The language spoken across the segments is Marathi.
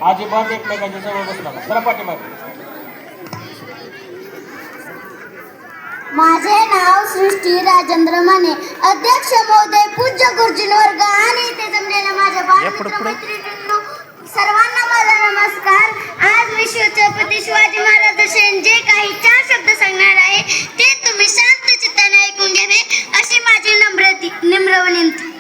अजिबात एकमेकांच्या जवळ बसला नाही. जरा पाठीमागे. माझे नाव सृष्टी राजेंद्र माने. अध्यक्ष महोदय, पूज्य गुरुजीन वर्ग आणि इथे जमलेल्या माझ्या बालमित्र-मैत्रिणींनो, सर्वांना माझा नमस्कार. आज मी छत्रपती शिवाजी महाराजांचे जे काही 4 शब्द सांगणार आहे ते तुम्ही शांत चित्ताने ऐकून घ्यावे अशी माझी नम्र विनंती.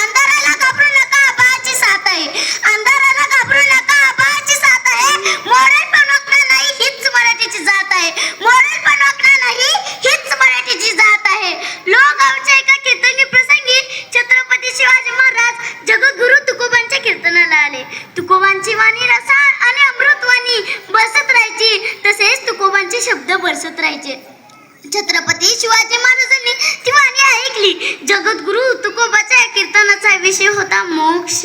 अंधाराला घाबरू नका, आबाची साथ आहे. अंधाराला घाबरू नका, आबाची साथ आहे. मोरेल पण वाकणार नाही, हीच मराठीची जात आहे. मोरेल पण वाकणार नाही, हीच मराठीची जात आहे. लोहगावच्या एका कीर्तनी प्रसंगी छत्रपती शिवाजी महाराज जगद्गुरु तुकोबांच्या कीर्तनाला आले. तुकोबांची वाणी रसाळ आणि अमृतवाणी बसत राहायची, तसेच तुकोबांचे शब्द बरसत राहायचे. छत्रपती शिवाजी महाराजांनी ती वाणी ऐकली. जगद्गुरु तुकोबाच्या कीर्तनाचा विषय होता मोक्ष.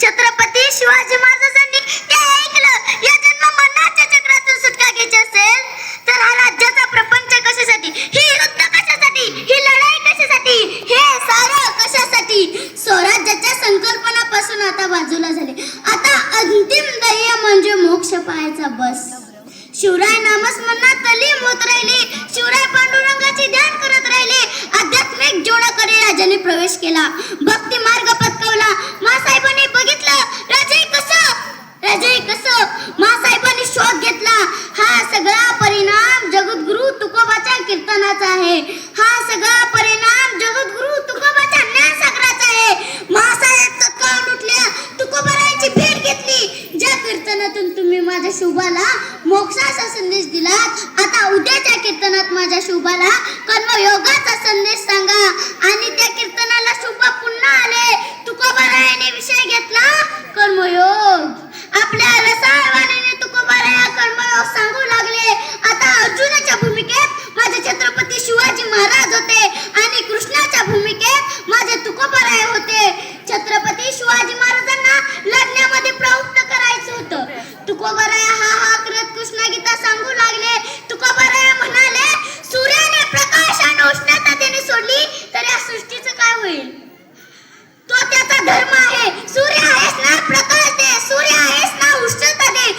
छत्रपती शिवाजी महाराजांनी ते ऐकलं. या जन्म मरणाच्या चक्रातून सुटका घ्यायची असेल तर हा राज्याचा प्रपंच कशासाठी, ही युद्ध कशासाठी, ही लढाई कशासाठी, हे सारं कशासाठी? स्वराज्याच्या संकल्पनापासून आता बाजूला झाले. आता अंतिम ध्येय म्हणजे मोक्ष पाहायचा बस. शिवराय नामस्मरणात तल्लीन होत राहिले. शिवराय पांडुरंगाचे ध्यान करत राहिले. आध्यात्मिक जीवनाकडे राजाने प्रवेश केला. भक्ती मार्ग पत्कवला. मासाहेबांनी बघितलं राजे कसं मासाहेबांनी शोध घेतला. हा सगळा परिणाम जगद्गुरु तुकोबाच्या कीर्तनाचा आहे. हा सगळा परिणाम जगद्गुरु तुकोबाच्या ज्ञानसागराचा आहे. मासाहेब तत्काळ उठल्या. तुकोबारायांची भेट घेतली. ज्या कीर्तनातून तुम्ही माझ्या शुभाला मोक्षाचा संदेश दिलात, आता उद्याच्या कीर्तनात माझ्या शुभाला कर्मयोगाचा संदेश सांगा. आणि त्या कीर्तनाला शुभ पुन्हा आले. तुकोबारायाने विषय घेतला कर्मयोग. आपल्या रसाळ वाणीने तुकोबाराया कर्मयोग सांगू लागले. आता अर्जुनाच्या भूमिकेत माझे छत्रपती शिवाजी महाराज होते आणि कृष्णाच्या भूमिकेत माझे तुकोबाराय होते. छत्रपती शिवाजी महाराजांना लढण्यामध्ये प्रवृत्त करायचं होतं. तुकोबाराया हा करत कृष्ण गीता सांगू लागले. तुकोबाराया म्हणाले, सूर्याने प्रकाश आणि उष्णता देणे सोडली तर या सृष्टीचं काय होईल? तो त्याचा धर्म आहे. सूर्य आहेस ना, प्रकाश दे. सूर्य आहेस ना, उष्णता दे.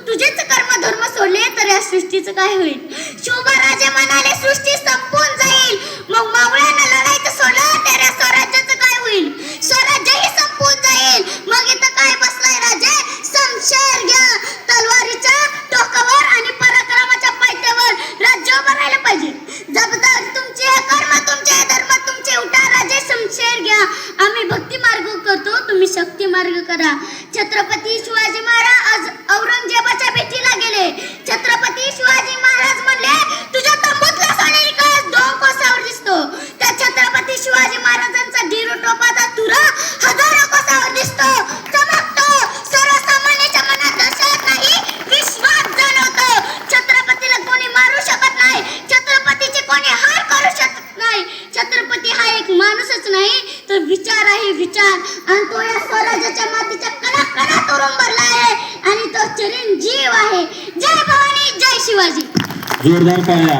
तुझेच कर्म धर्म सोडले तर या सृष्टीचं काय होईल? शिवराजे म्हणाले, सृष्टी संपून जाईल. मग मावळ्यानं लढायचं सोडलं तर या स्वराज्याचं काय होईल? स्वराज्यही संपून जाईल. मग इथं काय बसलाय राजे? समशेर घ्या. तलवारीच्या टोकावर आणि पराक्रमाच्या पायथ्यावर राज्य बनायला पाहिजे. जबाबदारी तुमची आहे, कर्म तुमचे आहे, धर्म तुमचे. उठा राजे, समशेर घ्या. आम्ही भक्ती मार्ग करतो, तुम्ही शक्ती मार्ग करा. छत्रपती शिवाजी महाराज औरंगजेबाच्या भेटीला गेले. छत्रपती शिवाजी महाराज म्हणले, तुझ्या तंबूतला सोनेरी कळस 2 कोसावर दिसतो. त्या छत्रपती शिवाजी महाराजांचा ढिरो टोपाचा तुरा 1000 कोसावर दिसतो, चमकतो. सर्वसामान्याच्या मनात दर्शत नाही, विश्वास जाणवतो. छत्रपतीला कोणी मारू शकत नाही. छत्रपतीचे कोणी हार करू शकत नाही. छत्रपती हा एक माणूसच नाही तर विचार आहे, विचार. आणि तो या स्वराज्याच्या मातीच्या कणाकणात उरंबरला आहे आणि तो चिरंजीव आहे. जय भवानी, जय शिवाजी. जोरदार पाया.